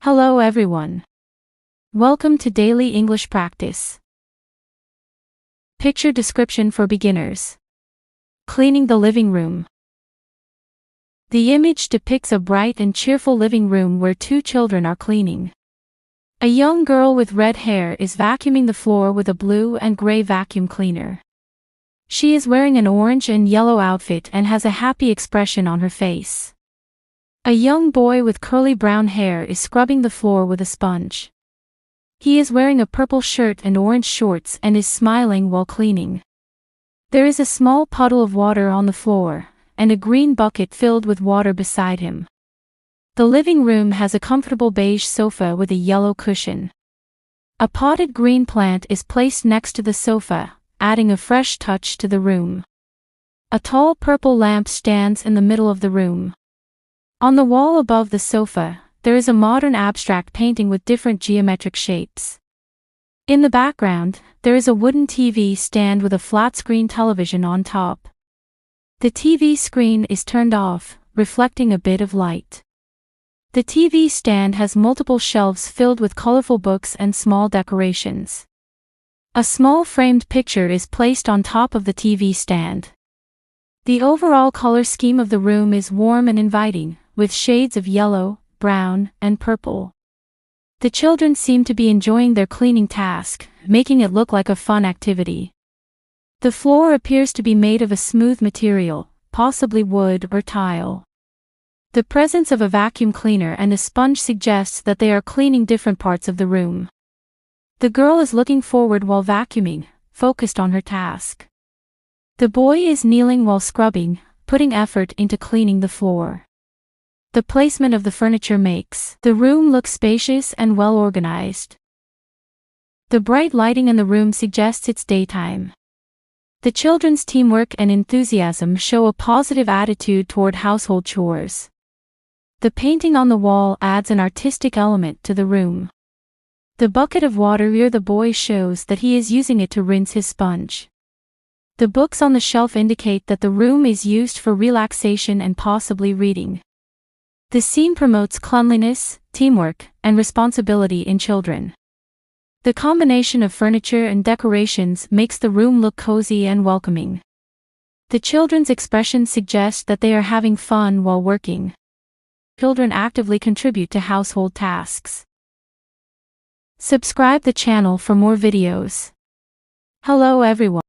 Hello everyone. Welcome to Daily English Practice. Picture description for beginners. Cleaning the living room. The image depicts a bright and cheerful living room where two children are cleaning. A young girl with red hair is vacuuming the floor with a blue and gray vacuum cleaner. She is wearing an orange and yellow outfit and has a happy expression on her face. A young boy with curly brown hair is scrubbing the floor with a sponge. He is wearing a purple shirt and orange shorts and is smiling while cleaning. There is a small puddle of water on the floor, and a green bucket filled with water beside him. The living room has a comfortable beige sofa with a yellow cushion. A potted green plant is placed next to the sofa, adding a fresh touch to the room. A tall purple lamp stands in the middle of the room. On the wall above the sofa, there is a modern abstract painting with different geometric shapes. In the background, there is a wooden TV stand with a flat-screen television on top. The TV screen is turned off, reflecting a bit of light. The TV stand has multiple shelves filled with colorful books and small decorations. A small framed picture is placed on top of the TV stand. The overall color scheme of the room is warm and inviting, with shades of yellow, brown, and purple. The children seem to be enjoying their cleaning task, making it look like a fun activity. The floor appears to be made of a smooth material, possibly wood or tile. The presence of a vacuum cleaner and a sponge suggests that they are cleaning different parts of the room. The girl is looking forward while vacuuming, focused on her task. The boy is kneeling while scrubbing, putting effort into cleaning the floor. The placement of the furniture makes the room look spacious and well organized. The bright lighting in the room suggests it's daytime. The children's teamwork and enthusiasm show a positive attitude toward household chores. The painting on the wall adds an artistic element to the room. The bucket of water near the boy shows that he is using it to rinse his sponge. The books on the shelf indicate that the room is used for relaxation and possibly reading. The scene promotes cleanliness, teamwork, and responsibility in children. The combination of furniture and decorations makes the room look cozy and welcoming. The children's expressions suggest that they are having fun while working. Children actively contribute to household tasks. Subscribe the channel for more videos. Hello everyone.